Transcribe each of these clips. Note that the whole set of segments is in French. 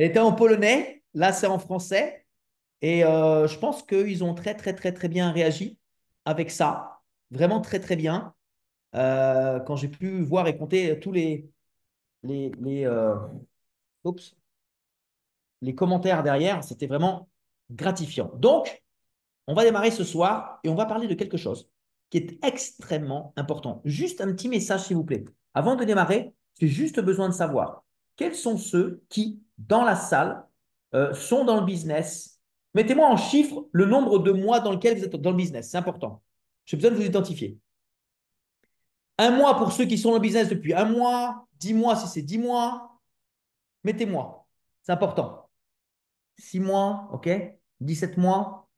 Elle était en polonais, là c'est en français. Et je pense qu'ils ont très, très, très, très bien réagi avec ça. Vraiment très, très bien. Quand j'ai pu voir et compter tous les oups, les commentaires derrière, c'était vraiment gratifiant. Donc, on va démarrer ce soir et on va parler de quelque chose qui est extrêmement important. Juste un petit message, s'il vous plaît. Avant de démarrer, j'ai juste besoin de savoir quels sont ceux qui, dans la salle, sont dans le business. Mettez-moi en chiffres le nombre de mois dans lequel vous êtes dans le business. C'est important. J'ai besoin de vous identifier. Un mois pour ceux qui sont dans le business depuis un mois, 10 mois si c'est 10 mois. Mettez-moi. C'est important. 6 mois, OK? 17 mois.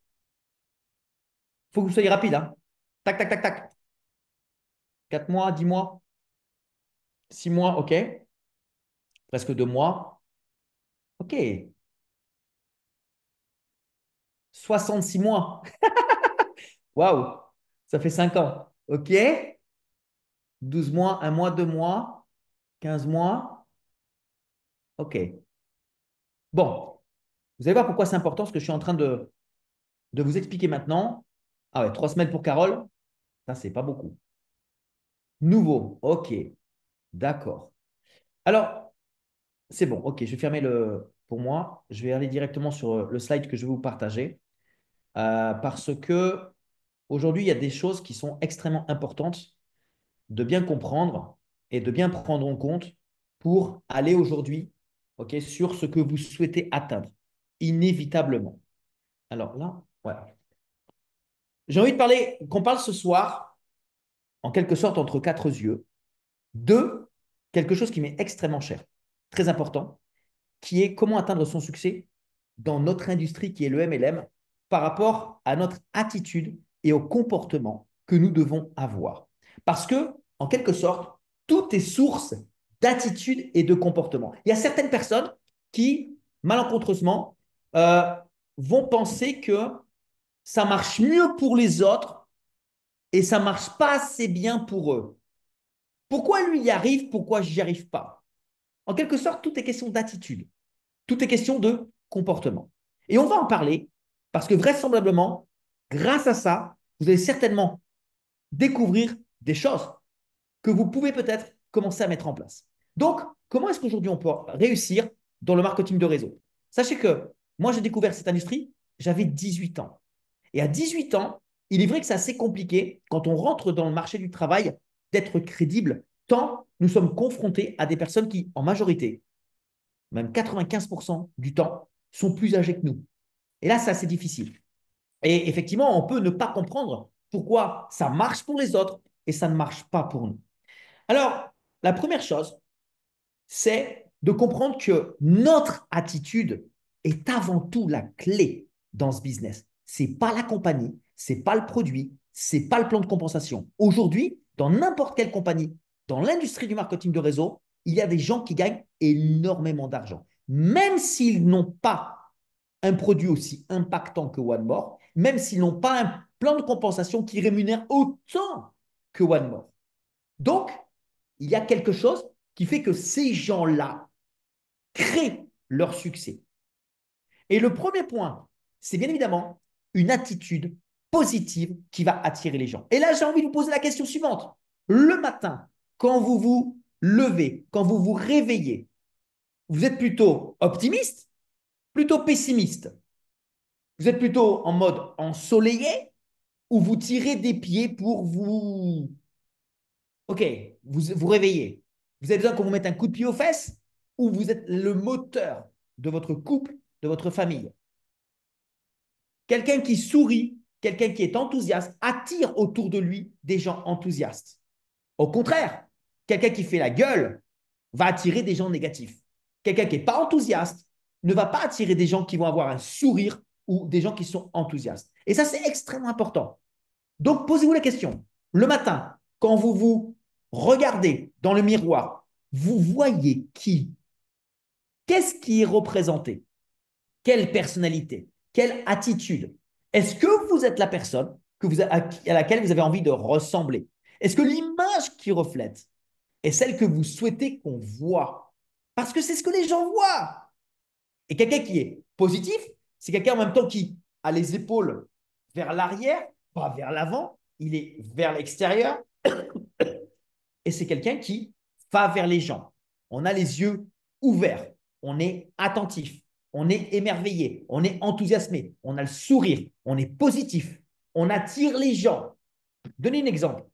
Il faut que vous soyez rapide, hein? Tac, tac, tac, tac. 4 mois, 10 mois, 6 mois, OK. Presque 2 mois. OK. 66 mois. Waouh. Ça fait 5 ans. OK. 12 mois, 1 mois, 2 mois, 15 mois. OK. Bon. Vous allez voir pourquoi c'est important, ce que je suis en train de vous expliquer maintenant. Ah ouais, 3 semaines pour Carole. Ça, c'est pas beaucoup. Nouveau. OK. D'accord. Alors, c'est bon. OK. Je vais fermer le pour moi. Je vais aller directement sur le slide que je vais vous partager. Parce que aujourd'hui, il y a des choses qui sont extrêmement importantes de bien comprendre et de bien prendre en compte pour aller aujourd'hui, ok, sur ce que vous souhaitez atteindre, inévitablement. Alors là, voilà. J'ai envie de parler, qu'on parle ce soir, en quelque sorte, entre quatre yeux, de quelque chose qui m'est extrêmement cher, très important, qui est comment atteindre son succès dans notre industrie qui est le MLM par rapport à notre attitude et au comportement que nous devons avoir. Parce que, en quelque sorte, tout est source d'attitude et de comportement. Il y a certaines personnes qui, malencontreusement, euh, vont penser que ça marche mieux pour les autres et ça marche pas assez bien pour eux. Pourquoi lui y arrive, pourquoi j'y arrive pas? En quelque sorte, tout est question d'attitude. Tout est question de comportement. Et on va en parler parce que vraisemblablement, grâce à ça, vous allez certainement découvrir des choses que vous pouvez peut-être commencer à mettre en place. Donc, comment est-ce qu'aujourd'hui on peut réussir dans le marketing de réseau? Sachez que moi, j'ai découvert cette industrie, j'avais 18 ans. Et à 18 ans, il est vrai que c'est assez compliqué quand on rentre dans le marché du travail d'être crédible, tant nous sommes confrontés à des personnes qui, en majorité, même 95% du temps, sont plus âgés que nous. Et là, c'est assez difficile. Et effectivement, on peut ne pas comprendre pourquoi ça marche pour les autres et ça ne marche pas pour nous. Alors, la première chose, c'est de comprendre que notre attitude est avant tout la clé dans ce business. Ce n'est pas la compagnie, ce n'est pas le produit, ce n'est pas le plan de compensation. Aujourd'hui, dans n'importe quelle compagnie, dans l'industrie du marketing de réseau, il y a des gens qui gagnent énormément d'argent. Même s'ils n'ont pas un produit aussi impactant que One More, même s'ils n'ont pas un plan de compensation qui rémunère autant que One More. Donc, il y a quelque chose qui fait que ces gens-là créent leur succès. Et le premier point, c'est bien évidemment une attitude positive qui va attirer les gens. Et là, j'ai envie de vous poser la question suivante. Le matin, quand vous vous levez, quand vous vous réveillez, vous êtes plutôt optimiste, plutôt pessimiste? Vous êtes plutôt en mode ensoleillé ou vous tirez des pieds pour vous... OK, vous réveillez. Vous avez besoin qu'on vous mette un coup de pied aux fesses ou vous êtes le moteur de votre couple, de votre famille? Quelqu'un qui sourit, quelqu'un qui est enthousiaste, attire autour de lui des gens enthousiastes. Au contraire, quelqu'un qui fait la gueule va attirer des gens négatifs. Quelqu'un qui n'est pas enthousiaste ne va pas attirer des gens qui vont avoir un sourire ou des gens qui sont enthousiastes. Et ça, c'est extrêmement important. Donc, posez-vous la question. Le matin, quand vous vous regardez dans le miroir, vous voyez qui? Qu'est-ce qui est représenté? Quelle personnalité? Quelle attitude? Est-ce que vous êtes la personne à laquelle vous avez envie de ressembler? Est-ce que l'image qui reflète est celle que vous souhaitez qu'on voit? Parce que c'est ce que les gens voient. Et quelqu'un qui est positif, c'est quelqu'un en même temps qui a les épaules vers l'arrière, pas vers l'avant, il est vers l'extérieur. Et c'est quelqu'un qui va vers les gens. On a les yeux ouverts, on est attentif, on est émerveillé, on est enthousiasmé, on a le sourire, on est positif, on attire les gens. Donnez un exemple.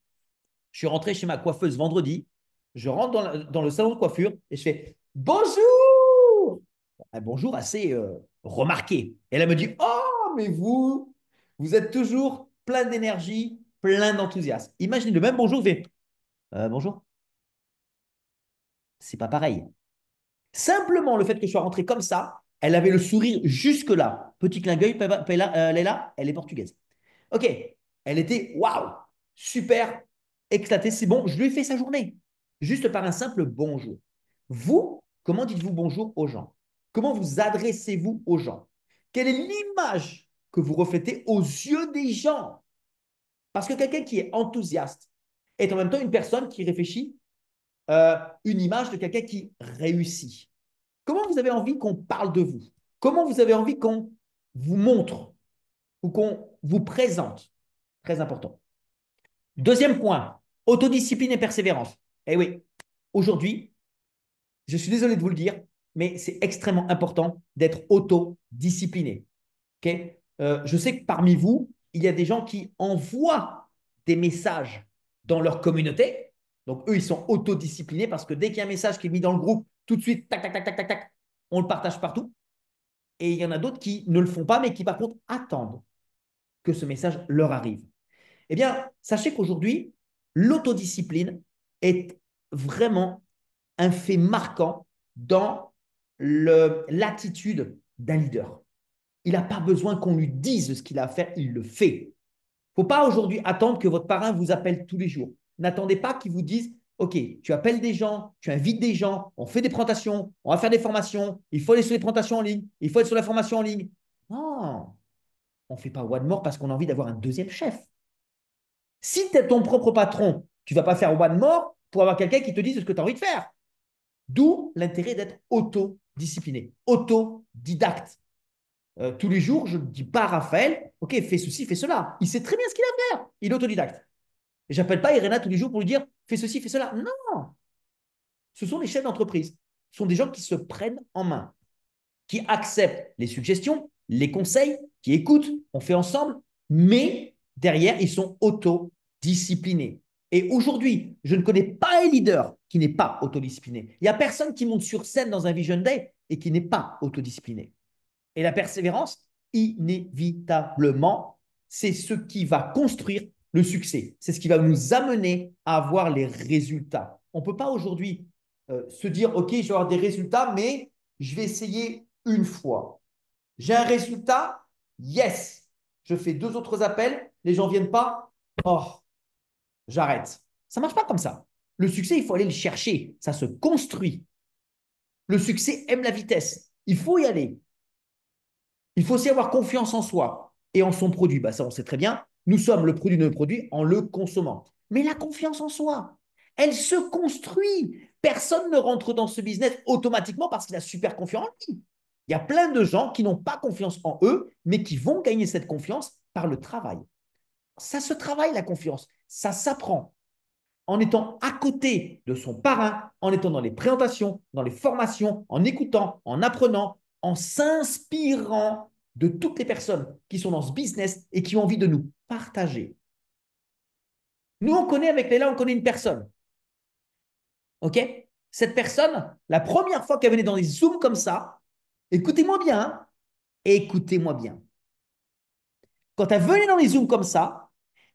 Je suis rentré chez ma coiffeuse vendredi, je rentre dans le salon de coiffure et je fais bonjour. Un bonjour assez remarqué. Et elle me dit oh, mais vous êtes toujours plein d'énergie, plein d'enthousiasme. Imaginez le même bonjour, je fais bonjour. C'est pas pareil. Simplement le fait que je sois rentré comme ça, elle avait le sourire jusque-là. Petit clin d'œil, Leila, elle est portugaise. Ok, elle était waouh, super, éclatée, c'est bon, je lui ai fait sa journée, juste par un simple bonjour. Vous, comment dites-vous bonjour aux gens? Comment vous adressez-vous aux gens? Quelle est l'image que vous reflétez aux yeux des gens? Parce que quelqu'un qui est enthousiaste est en même temps une personne qui réfléchit une image de quelqu'un qui réussit. Comment vous avez envie qu'on parle de vous? Comment vous avez envie qu'on vous montre ou qu'on vous présente? Très important. Deuxième point, autodiscipline et persévérance. Eh oui, aujourd'hui, je suis désolé de vous le dire, mais c'est extrêmement important d'être autodiscipliné. Okay. Je sais que parmi vous, il y a des gens qui envoient des messages dans leur communauté. Donc, eux, ils sont autodisciplinés parce que dès qu'il y a un message qui est mis dans le groupe, tout de suite, tac, tac, tac, tac, tac, tac, on le partage partout. Et il y en a d'autres qui ne le font pas, mais qui, par contre, attendent que ce message leur arrive. Eh bien, sachez qu'aujourd'hui, l'autodiscipline est vraiment un fait marquant dans l'attitude d'un leader. Il n'a pas besoin qu'on lui dise ce qu'il a à faire, il le fait. Il ne faut pas aujourd'hui attendre que votre parrain vous appelle tous les jours. N'attendez pas qu'il vous dise, OK, tu appelles des gens, tu invites des gens, on fait des présentations, on va faire des formations, il faut aller sur les présentations en ligne, il faut être sur la formation en ligne. Non, on ne fait pas one more parce qu'on a envie d'avoir un deuxième chef. Si tu es ton propre patron, tu ne vas pas faire one more pour avoir quelqu'un qui te dise ce que tu as envie de faire. D'où l'intérêt d'être autodiscipliné, autodidacte. Tous les jours, je ne dis pas à Raphaël, OK, fais ceci, fais cela. Il sait très bien ce qu'il a à faire. Il est autodidacte. Et je n'appelle pas Irena tous les jours pour lui dire, fais ceci, fais cela. Non, ce sont des chefs d'entreprise. Ce sont des gens qui se prennent en main, qui acceptent les suggestions, les conseils, qui écoutent, on fait ensemble, mais derrière, ils sont autodisciplinés. Et aujourd'hui, je ne connais pas un leader qui n'est pas autodiscipliné. Il n'y a personne qui monte sur scène dans un Vision Day et qui n'est pas autodiscipliné. Et la persévérance, inévitablement, c'est ce qui va construire le succès. C'est ce qui va nous amener à avoir les résultats. On ne peut pas aujourd'hui se dire, OK, je vais avoir des résultats, mais je vais essayer une fois. J'ai un résultat, yes. Je fais deux autres appels, les gens ne viennent pas, oh, j'arrête. Ça ne marche pas comme ça. Le succès, il faut aller le chercher. Ça se construit. Le succès aime la vitesse. Il faut y aller. Il faut aussi avoir confiance en soi et en son produit. Bah, ça, on sait très bien. Nous sommes le produit de notre produit en le consommant. Mais la confiance en soi, elle se construit. Personne ne rentre dans ce business automatiquement parce qu'il a super confiance en lui. Il y a plein de gens qui n'ont pas confiance en eux, mais qui vont gagner cette confiance par le travail. Ça se travaille, la confiance. Ça s'apprend en étant à côté de son parrain, en étant dans les présentations, dans les formations, en écoutant, en apprenant, en s'inspirant de toutes les personnes qui sont dans ce business et qui ont envie de nous partager. Nous, on connaît avec Léla, on connaît une personne. OK? Cette personne, la première fois qu'elle venait dans des Zooms comme ça, écoutez-moi bien, hein, écoutez-moi bien. Quand elle venait dans les Zooms comme ça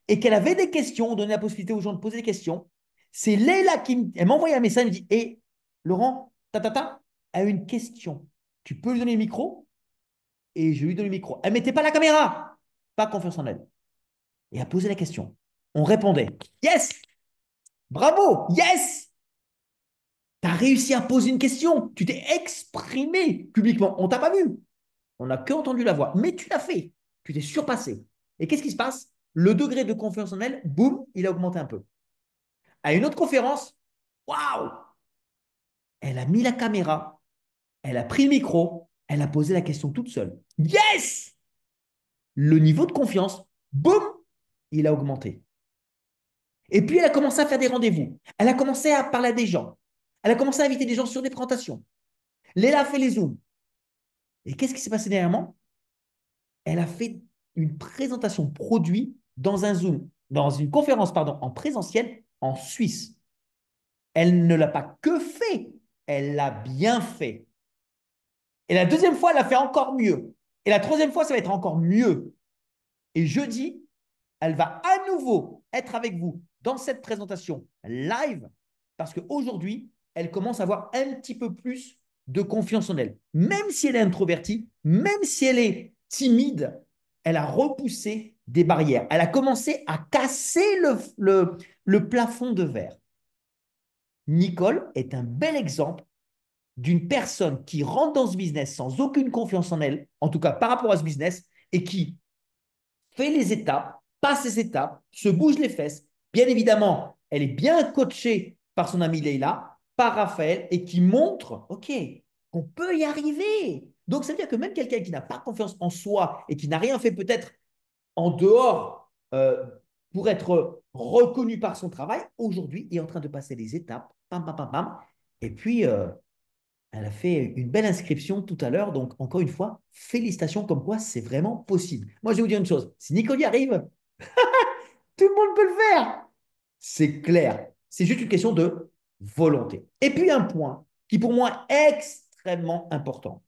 et qu'elle avait des questions, on donnait la possibilité aux gens de poser des questions, c'est Leila qui elle m'a envoyé un message, elle me dit, hé, Laurent, a une question. Tu peux lui donner le micro? Et je lui donne le micro. Elle ne mettait pas la caméra. Pas confiance en elle. Et elle posait la question. On répondait. Yes! Bravo! Yes! Tu as réussi à poser une question. Tu t'es exprimé publiquement. On t'a pas vu. On n'a que entendu la voix. Mais tu l'as fait. Tu t'es surpassé. Et qu'est-ce qui se passe? Le degré de confiance en elle, boum, il a augmenté un peu. À une autre conférence, waouh! Elle a mis la caméra, elle a pris le micro, Elle a posé la question toute seule. Yes! Le niveau de confiance, boum, il a augmenté. Et puis, elle a commencé à faire des rendez-vous. Elle a commencé à parler à des gens. Elle a commencé à inviter des gens sur des présentations. Léla a fait les Zooms. Et qu'est-ce qui s'est passé dernièrement? Elle a fait une présentation produit dans un Zoom, dans une conférence, pardon, en présentiel en Suisse. Elle ne l'a pas que fait, elle l'a bien fait. Et la deuxième fois, elle a fait encore mieux. Et la troisième fois, ça va être encore mieux. Et jeudi, elle va à nouveau être avec vous dans cette présentation live parce qu'aujourd'hui, elle commence à avoir un petit peu plus de confiance en elle. Même si elle est introvertie, même si elle est timide, elle a repoussé des barrières. Elle a commencé à casser le plafond de verre. Nicole est un bel exemple d'une personne qui rentre dans ce business sans aucune confiance en elle, en tout cas par rapport à ce business, et qui fait les étapes, passe les étapes, se bouge les fesses. Bien évidemment, elle est bien coachée par son ami Leila, par Raphaël, et qui montre, OK, qu'on peut y arriver. Donc, ça veut dire que même quelqu'un qui n'a pas confiance en soi et qui n'a rien fait peut-être en dehors pour être reconnu par son travail, aujourd'hui est en train de passer les étapes, pam, pam, pam, pam. Et puis, elle a fait une belle inscription tout à l'heure. Donc, encore une fois, félicitations comme quoi c'est vraiment possible. Moi, je vais vous dire une chose. Si Nicole y arrive, tout le monde peut le faire. C'est clair. C'est juste une question de volonté. Et puis, un point qui pour moi est extrêmement important,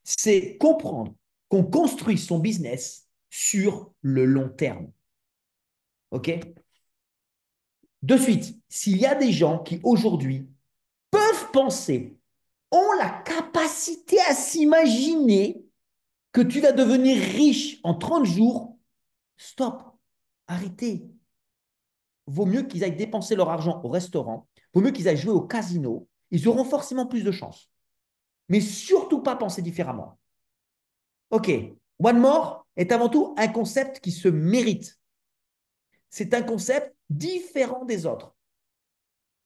c'est comprendre qu'on construit son business sur le long terme. OK? De suite, s'il y a des gens qui aujourd'hui peuvent penser, ont la capacité à s'imaginer que tu vas devenir riche en 30 jours, stop, arrêtez. Vaut mieux qu'ils aillent dépenser leur argent au restaurant, vaut mieux qu'ils aillent jouer au casino, ils auront forcément plus de chances. Mais surtout pas penser différemment. OK, One More est avant tout un concept qui se mérite. C'est un concept différent des autres,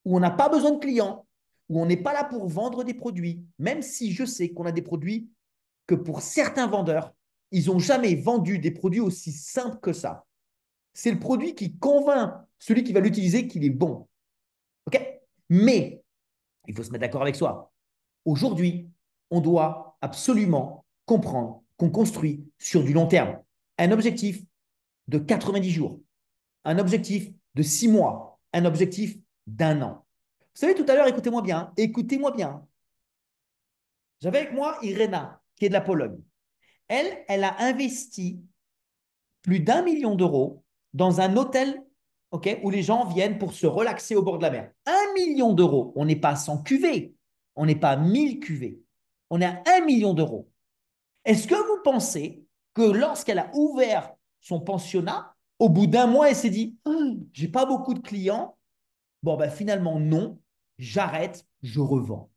où on n'a pas besoin de clients, où on n'est pas là pour vendre des produits, même si je sais qu'on a des produits que pour certains vendeurs, ils n'ont jamais vendu des produits aussi simples que ça. C'est le produit qui convainc celui qui va l'utiliser qu'il est bon. OK? Mais il faut se mettre d'accord avec soi. Aujourd'hui, on doit absolument comprendre qu'on construit sur du long terme. Un objectif de 90 jours, un objectif de 6 mois, un objectif d'un an. Vous savez, tout à l'heure, écoutez-moi bien. J'avais avec moi Irena, qui est de la Pologne. Elle a investi plus d'1 million d'euros dans un hôtel, ok, où les gens viennent pour se relaxer au bord de la mer. 1 million d'euros. On n'est pas à 100 cuvées. On n'est pas à 1000 cuvées. On est à 1 million d'euros. Est-ce que vous pensez que lorsqu'elle a ouvert son pensionnat, au bout d'un mois, elle s'est dit, j'ai pas beaucoup de clients. Bon, ben finalement, non. J'arrête, je revends.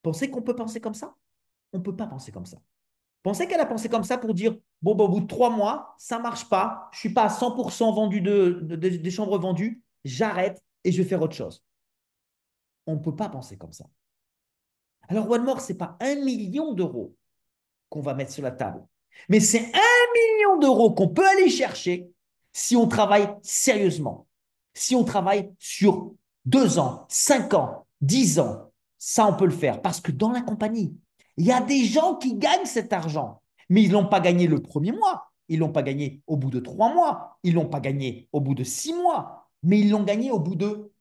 Pensez qu'on peut penser comme ça? On ne peut pas penser comme ça. Pensez qu'elle a pensé comme ça pour dire, bon, bah, au bout de 3 mois, ça ne marche pas, je ne suis pas à 100% vendu des chambres vendues, j'arrête et je vais faire autre chose. On ne peut pas penser comme ça. Alors, One More, ce n'est pas 1 million d'euros qu'on va mettre sur la table, mais c'est 1 million d'euros qu'on peut aller chercher si on travaille sérieusement, si on travaille sur 2 ans, 5 ans, 10 ans. Ça, on peut le faire parce que dans la compagnie, il y a des gens qui gagnent cet argent, mais ils ne l'ont pas gagné le premier mois, ils ne l'ont pas gagné au bout de 3 mois, ils ne l'ont pas gagné au bout de 6 mois, mais ils l'ont gagné au bout de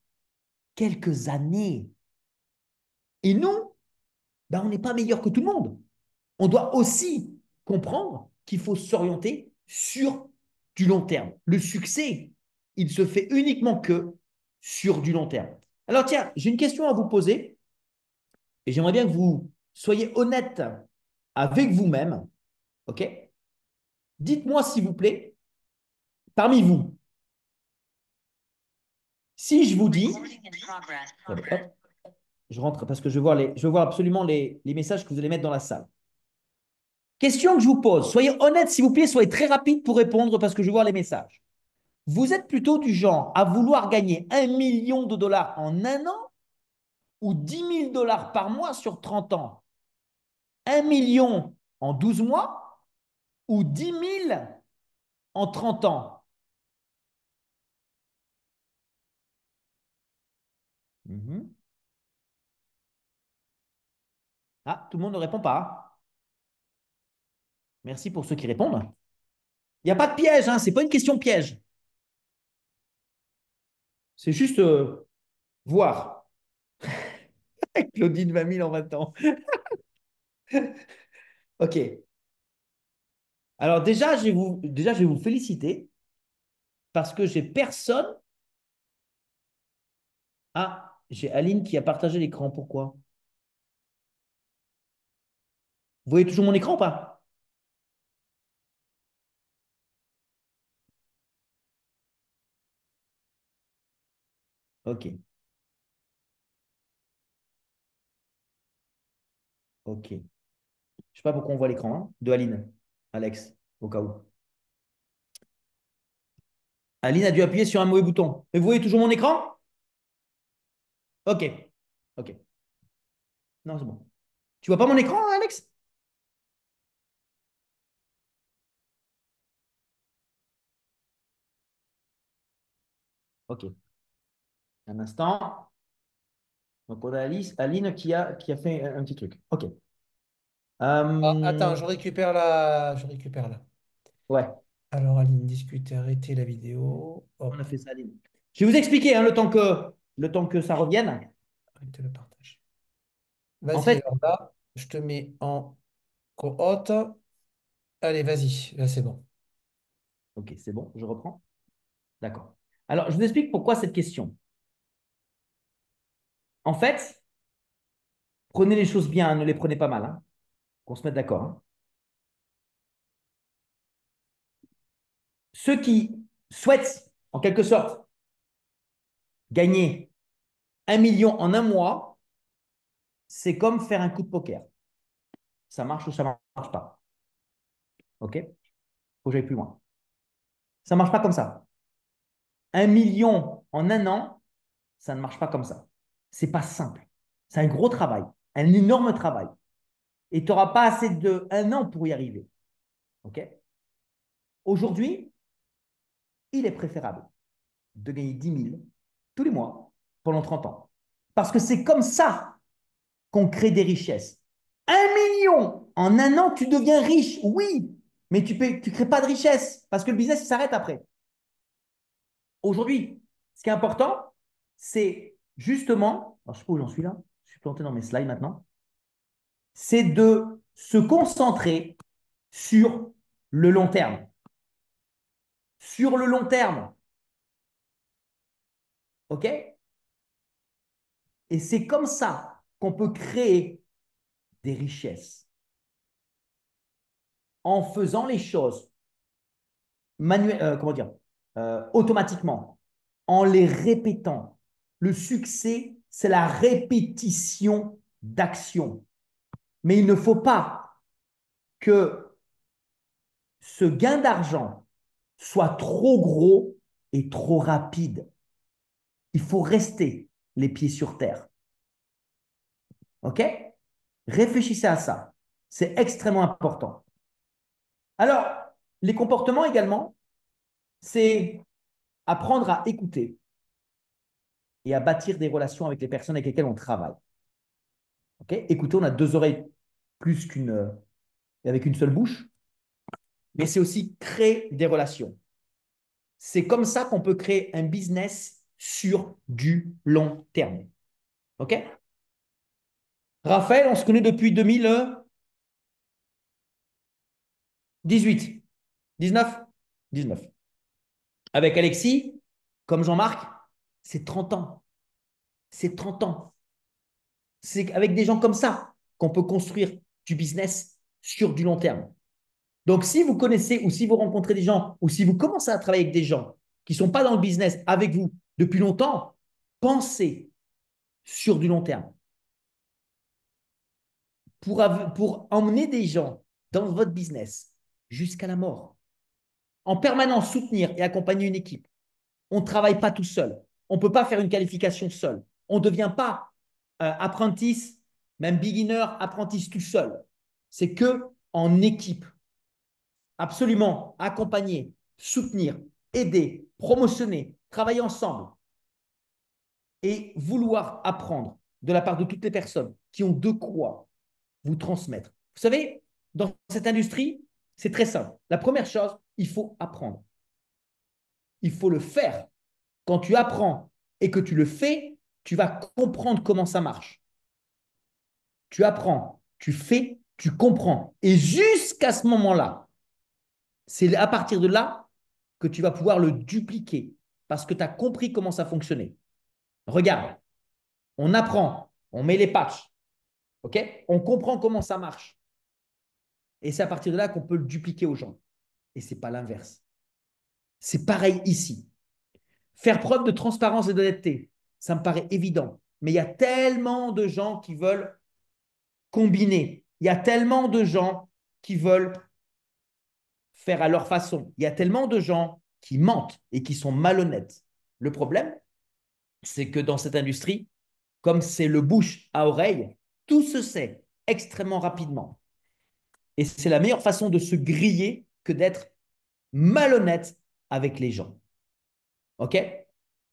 quelques années. Et nous, ben, on n'est pas meilleur que tout le monde. On doit aussi comprendre qu'il faut s'orienter sur du long terme. Le succès, il se fait uniquement que sur du long terme. Alors tiens, j'ai une question à vous poser et j'aimerais bien que vous soyez honnête avec vous-même. OK? Dites-moi s'il vous plaît, parmi vous, si je vous dis, hop, je rentre parce que je veux voir absolument les messages que vous allez mettre dans la salle. Question que je vous pose, soyez honnête s'il vous plaît, soyez très rapide pour répondre parce que je veux voir les messages. Vous êtes plutôt du genre à vouloir gagner 1 million de dollars en un an ou 10 000 dollars par mois sur 30 ans? 1 million en 12 mois ou 10 000 en 30 ans? Mhm. Ah, tout le monde ne répond pas. Merci pour ceux qui répondent. Il n'y a pas de piège, hein, ce n'est pas une question piège. C'est juste voir. Claudine 20 000 en 20 ans. OK. Alors déjà, je vais vous féliciter parce que j'ai personne. Ah, j'ai Aline qui a partagé l'écran. Pourquoi? Vous voyez toujours mon écran ou pas? OK. OK. Je ne sais pas pourquoi on voit l'écran hein, de Aline. Alex, au cas où. Aline a dû appuyer sur un mauvais bouton. Mais vous voyez toujours mon écran? OK. OK. Non, c'est bon. Tu vois pas mon écran, Alex? OK. Un instant. Donc, on a Aline qui a fait un petit truc. OK. Ah, attends, Euh, je récupère là. ouais, Alors, Aline, discuter, arrêter la vidéo. on a Hop, fait ça, Aline. Je vais vous expliquer hein, le temps que ça revienne. arrêter le partage. En Vas-y, fait, alors là, je te mets en co-hôte. Allez, vas-y, là c'est bon. OK, c'est bon, je reprends. D'accord. Alors, je vous explique pourquoi cette question. En fait, prenez les choses bien, hein, ne les prenez pas mal. Hein, qu'on se mette d'accord. Hein. Ceux qui souhaitent, en quelque sorte, gagner 1 million en un mois, c'est comme faire un coup de poker. Ça marche ou ça ne marche pas. OK? Faut que j'aille plus loin. Ça ne marche pas comme ça. 1 million en un an, ça ne marche pas comme ça. C'est pas simple. C'est un gros travail, un énorme travail. Et tu n'auras pas assez de un an pour y arriver. OK? Aujourd'hui, il est préférable de gagner 10 000 tous les mois pendant 30 ans. Parce que c'est comme ça qu'on crée des richesses. 1 million en un an, tu deviens riche, oui, mais tu ne crées pas de richesse parce que le business s'arrête après. Aujourd'hui, ce qui est important, c'est justement, alors je sais pas où j'en suis là, je suis planté dans mes slides maintenant, c'est de se concentrer sur le long terme. Sur le long terme, OK? Et c'est comme ça qu'on peut créer des richesses en faisant les choses comment dire, automatiquement, en les répétant. Le succès, c'est la répétition d'actions. Mais il ne faut pas que ce gain d'argent soit trop gros et trop rapide. Il faut rester les pieds sur terre. OK? Réfléchissez à ça. C'est extrêmement important. Alors, les comportements également, c'est apprendre à écouter et à bâtir des relations avec les personnes avec lesquelles on travaille. OK? Écouter, on a deux oreilles plus avec une seule bouche, mais c'est aussi créer des relations. C'est comme ça qu'on peut créer un business sur du long terme. OK? Raphaël, on se connaît depuis 2018, 19, 19. Avec Alexis, comme Jean-Marc, c'est 30 ans. C'est 30 ans. C'est avec des gens comme ça qu'on peut construire du business sur du long terme. Donc, si vous connaissez ou si vous rencontrez des gens ou si vous commencez à travailler avec des gens qui ne sont pas dans le business avec vous depuis longtemps, pensez sur du long terme pour emmener des gens dans votre business jusqu'à la mort. En permanence, soutenir et accompagner une équipe. On ne travaille pas tout seul. On ne peut pas faire une qualification seul. On ne devient pas apprentice, même beginner, apprentice tout seul. c'est que en équipe. Absolument, accompagner, soutenir, aider, promotionner, travailler ensemble et vouloir apprendre de la part de toutes les personnes qui ont de quoi vous transmettre. Vous savez, dans cette industrie, c'est très simple. La première chose, il faut apprendre. Il faut le faire. Quand tu apprends et que tu le fais, tu vas comprendre comment ça marche. Tu apprends, tu fais, tu comprends. Et jusqu'à ce moment-là, c'est à partir de là que tu vas pouvoir le dupliquer parce que tu as compris comment ça fonctionnait. Regarde, on apprend, on met les patchs, ok? On comprend comment ça marche. Et c'est à partir de là qu'on peut le dupliquer aux gens. Et ce n'est pas l'inverse. C'est pareil ici. Faire preuve de transparence et d'honnêteté, ça me paraît évident. Mais il y a tellement de gens qui veulent combiner. Il y a tellement de gens qui veulent faire à leur façon. Il y a tellement de gens qui mentent et qui sont malhonnêtes. Le problème, c'est que dans cette industrie, comme c'est le bouche à oreille, tout se sait extrêmement rapidement. Et c'est la meilleure façon de se griller que d'être malhonnête avec les gens. OK?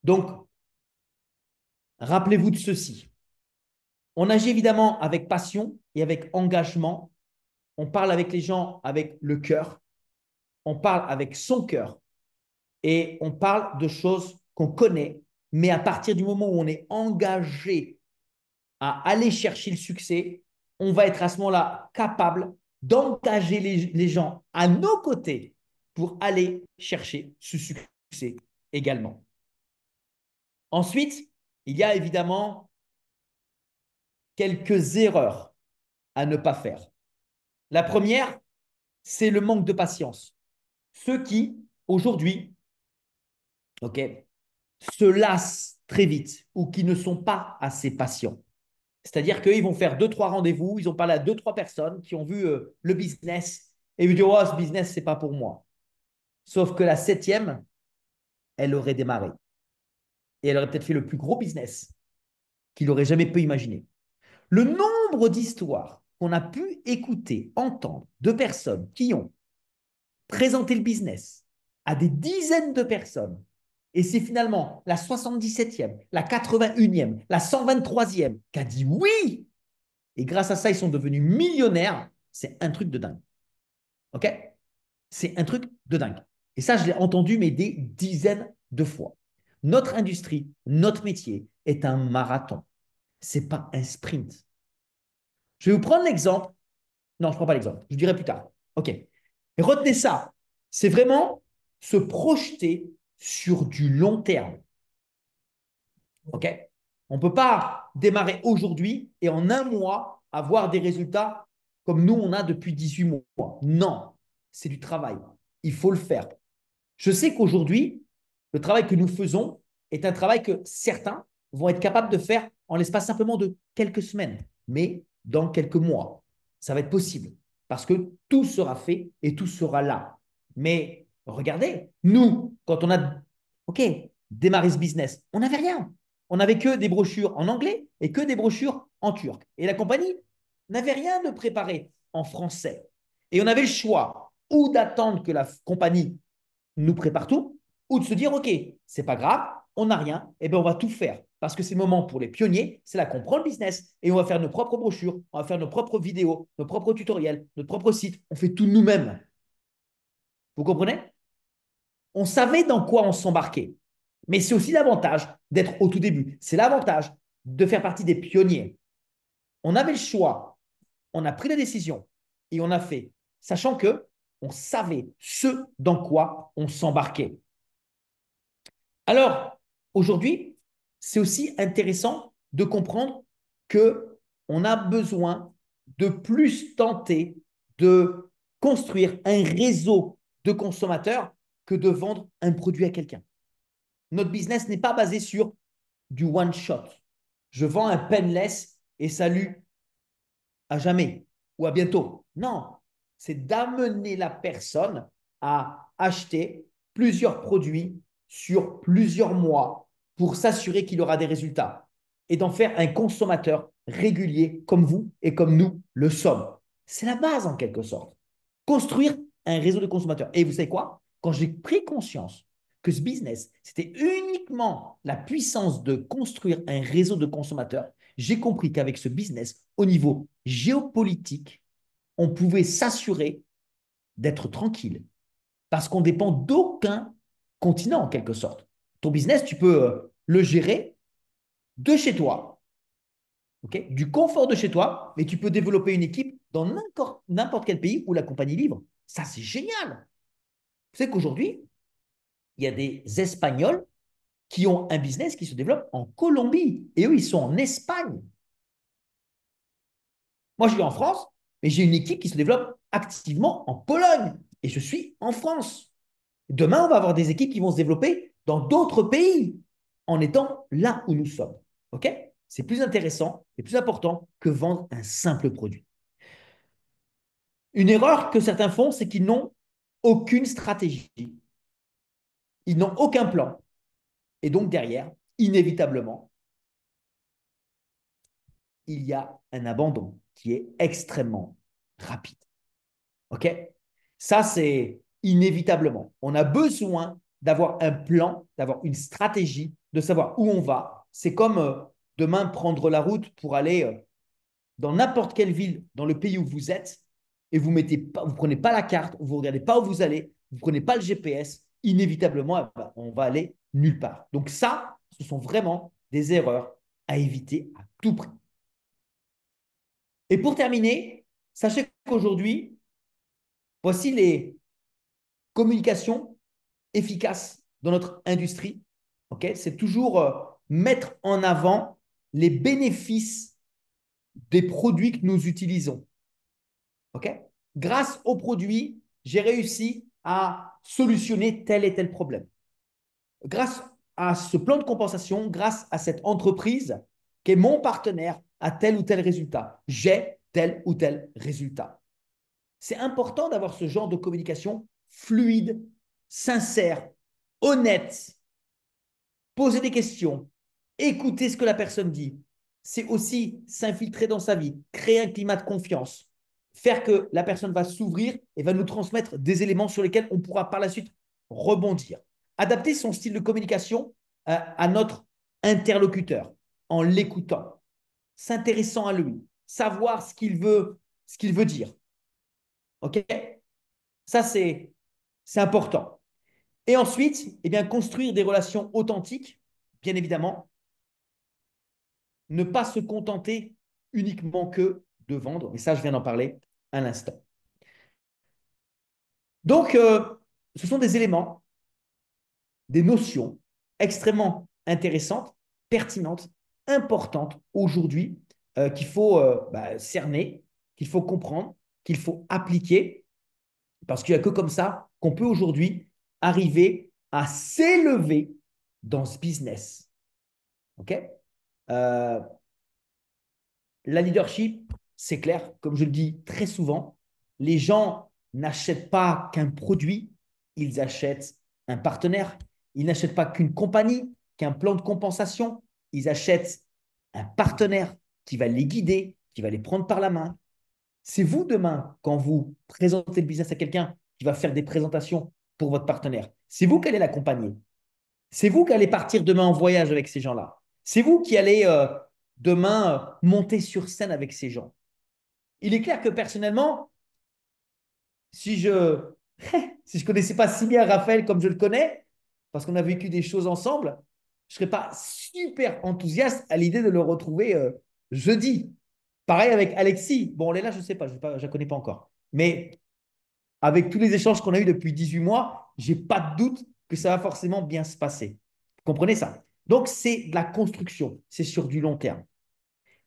Donc, rappelez-vous de ceci. On agit évidemment avec passion et avec engagement. On parle avec les gens avec le cœur. On parle avec son cœur. Et on parle de choses qu'on connaît. Mais à partir du moment où on est engagé à aller chercher le succès, on va être à ce moment-là capable d'engager les gens à nos côtés pour aller chercher ce succès également. Ensuite, il y a évidemment quelques erreurs à ne pas faire. La première, c'est le manque de patience. Ceux qui, aujourd'hui, ok, se lassent très vite ou qui ne sont pas assez patients. C'est-à-dire qu'ils vont faire deux, trois rendez-vous, ils ont parlé à deux, trois personnes qui ont vu le business et ils disent, oh, ce business, ce n'est pas pour moi. Sauf que la septième, elle aurait démarré. Et elle aurait peut-être fait le plus gros business qu'il n'aurait jamais pu imaginer. Le nombre d'histoires qu'on a pu écouter, entendre de personnes qui ont présenté le business à des dizaines de personnes, et c'est finalement la 77e, la 81e, la 123e qui a dit oui, et grâce à ça, ils sont devenus millionnaires, c'est un truc de dingue. OK? C'est un truc de dingue. Et ça, je l'ai entendu, mais des dizaines de fois. Notre industrie, notre métier est un marathon. Ce n'est pas un sprint. Je vais vous prendre l'exemple. Non, je ne prends pas l'exemple. Je dirai plus tard. OK. Et retenez ça. C'est vraiment se projeter sur du long terme. OK? On ne peut pas démarrer aujourd'hui et en un mois avoir des résultats comme nous, on a depuis 18 mois. Non, c'est du travail. Il faut le faire. Je sais qu'aujourd'hui, le travail que nous faisons est un travail que certains vont être capables de faire en l'espace simplement de quelques semaines, mais dans quelques mois. Ça va être possible parce que tout sera fait et tout sera là. Mais regardez, nous, quand on a OK, démarré ce business, on n'avait rien. On n'avait que des brochures en anglais et que des brochures en turc. Et la compagnie n'avait rien de préparé en français. Et on avait le choix ou d'attendre que la compagnie nous prépare tout, ou de se dire, OK, c'est pas grave, on n'a rien, et bien on va tout faire. Parce que c'est le moment pour les pionniers, c'est là qu'on prend le business et on va faire nos propres brochures, on va faire nos propres vidéos, nos propres tutoriels, notre propre site. On fait tout nous-mêmes. Vous comprenez? On savait dans quoi on s'embarquait. Mais c'est aussi l'avantage d'être au tout début. C'est l'avantage de faire partie des pionniers. On avait le choix, on a pris la décision et on a fait, sachant que on savait ce dans quoi on s'embarquait. Alors, aujourd'hui, c'est aussi intéressant de comprendre que on a besoin de plus tenter de construire un réseau de consommateurs que de vendre un produit à quelqu'un. Notre business n'est pas basé sur du one shot. Je vends un penless et salut à jamais ou à bientôt. Non, c'est d'amener la personne à acheter plusieurs produits sur plusieurs mois pour s'assurer qu'il aura des résultats et d'en faire un consommateur régulier comme vous et comme nous le sommes. C'est la base en quelque sorte. Construire un réseau de consommateurs. Et vous savez quoi? Quand j'ai pris conscience que ce business, c'était uniquement la puissance de construire un réseau de consommateurs, j'ai compris qu'avec ce business, au niveau géopolitique, on pouvait s'assurer d'être tranquille parce qu'on dépend d'aucun continent en quelque sorte. Ton business, tu peux le gérer de chez toi, okay, du confort de chez toi, mais tu peux développer une équipe dans n'importe quel pays où la compagnie livre. Ça, c'est génial. Vous savez qu'aujourd'hui, il y a des Espagnols qui ont un business qui se développe en Colombie et eux, ils sont en Espagne. Moi, je suis en France, mais j'ai une équipe qui se développe activement en Pologne et je suis en France. Demain, on va avoir des équipes qui vont se développer dans d'autres pays en étant là où nous sommes. OK? C'est plus intéressant et plus important que vendre un simple produit. Une erreur que certains font, c'est qu'ils n'ont aucune stratégie. Ils n'ont aucun plan. Et donc, derrière, inévitablement, il y a un abandon qui est extrêmement rapide. OK? Ça, c'est inévitablement. On a besoin d'avoir un plan, d'avoir une stratégie, de savoir où on va. C'est comme demain prendre la route pour aller dans n'importe quelle ville dans le pays où vous êtes et vous ne prenez pas la carte, vous ne regardez pas où vous allez, vous ne prenez pas le GPS, inévitablement, on va aller nulle part. Donc ça, ce sont vraiment des erreurs à éviter à tout prix. Et pour terminer, sachez qu'aujourd'hui, voici les communications efficaces dans notre industrie. Okay, c'est toujours mettre en avant les bénéfices des produits que nous utilisons. Okay? Grâce aux produits, j'ai réussi à solutionner tel et tel problème. Grâce à ce plan de compensation, grâce à cette entreprise qui est mon partenaire à tel ou tel résultat, j'ai tel ou tel résultat. C'est important d'avoir ce genre de communication fluide, sincère, honnête, poser des questions, écouter ce que la personne dit. C'est aussi s'infiltrer dans sa vie, créer un climat de confiance, faire que la personne va s'ouvrir et va nous transmettre des éléments sur lesquels on pourra par la suite rebondir. Adapter son style de communication à notre interlocuteur en l'écoutant, s'intéressant à lui, savoir ce qu'il veut dire. OK? Ça, c'est important. Et ensuite, eh bien, construire des relations authentiques, bien évidemment, ne pas se contenter uniquement que de vendre. Et ça, je viens d'en parler à l'instant. Donc, ce sont des éléments, des notions extrêmement intéressantes, pertinentes, importantes aujourd'hui qu'il faut cerner, qu'il faut comprendre, qu'il faut appliquer, parce qu'il n'y a que comme ça qu'on peut aujourd'hui arriver à s'élever dans ce business. OK? Euh, La leadership, c'est clair, comme je le dis très souvent, les gens n'achètent pas qu'un produit, ils achètent un partenaire. Ils n'achètent pas qu'une compagnie, qu'un plan de compensation. Ils achètent un partenaire qui va les guider, qui va les prendre par la main. C'est vous demain, quand vous présentez le business à quelqu'un qui va faire des présentations pour votre partenaire. C'est vous qui allez l'accompagner. C'est vous qui allez partir demain en voyage avec ces gens-là. C'est vous qui allez demain monter sur scène avec ces gens. Il est clair que personnellement, si je si je connaissais pas si bien Raphaël comme je le connais, parce qu'on a vécu des choses ensemble, je serais pas super enthousiaste à l'idée de le retrouver jeudi. Pareil avec Alexis. Bon, Léla, je ne sais pas, je ne la connais pas encore. Mais avec tous les échanges qu'on a eus depuis 18 mois, j'ai pas de doute que ça va forcément bien se passer. Vous comprenez ça? Donc, c'est de la construction, c'est sur du long terme.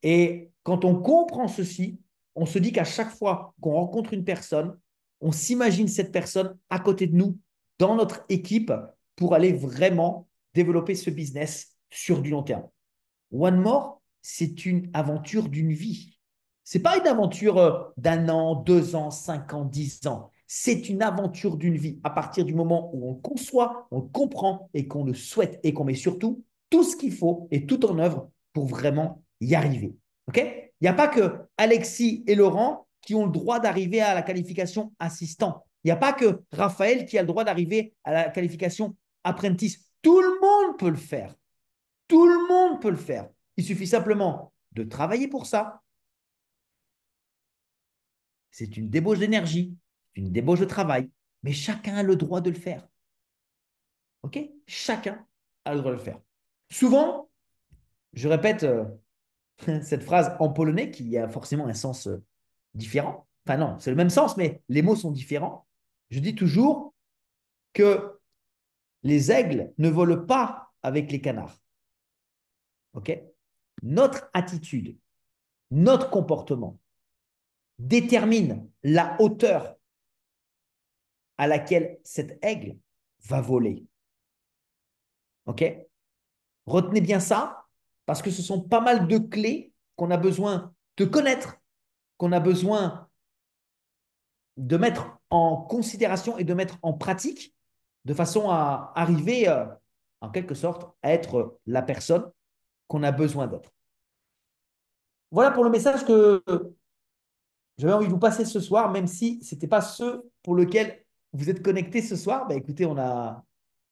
Et quand on comprend ceci, on se dit qu'à chaque fois qu'on rencontre une personne, on s'imagine cette personne à côté de nous, dans notre équipe, pour aller vraiment développer ce business sur du long terme. One More, c'est une aventure d'une vie. C'est pas une aventure d'un an, 2 ans, 5 ans, 10 ans. C'est une aventure d'une vie à partir du moment où on conçoit, on comprend et qu'on le souhaite et qu'on met surtout tout ce qu'il faut et tout en œuvre pour vraiment y arriver. OK? Il n'y a pas que Alexis et Laurent qui ont le droit d'arriver à la qualification assistant. Il n'y a pas que Raphaël qui a le droit d'arriver à la qualification apprentice. Tout le monde peut le faire. Tout le monde peut le faire. Il suffit simplement de travailler pour ça. C'est une débauche d'énergie, une débauche de travail, mais chacun a le droit de le faire. OK? Chacun a le droit de le faire. Souvent, je répète cette phrase en polonais qui a forcément un sens différent. Enfin non, c'est le même sens, mais les mots sont différents. Je dis toujours que les aigles ne volent pas avec les canards. OK? Notre attitude, notre comportement détermine la hauteur à laquelle cet aigle va voler. OK? Retenez bien ça, parce que ce sont pas mal de clés qu'on a besoin de connaître, qu'on a besoin de mettre en considération et de mettre en pratique, de façon à arriver, en quelque sorte, à être la personne qu'on a besoin d'être. Voilà pour le message que j'avais envie de vous passer ce soir, même si ce n'était pas ce pour lequel vous êtes connectés ce soir. Bah, écoutez,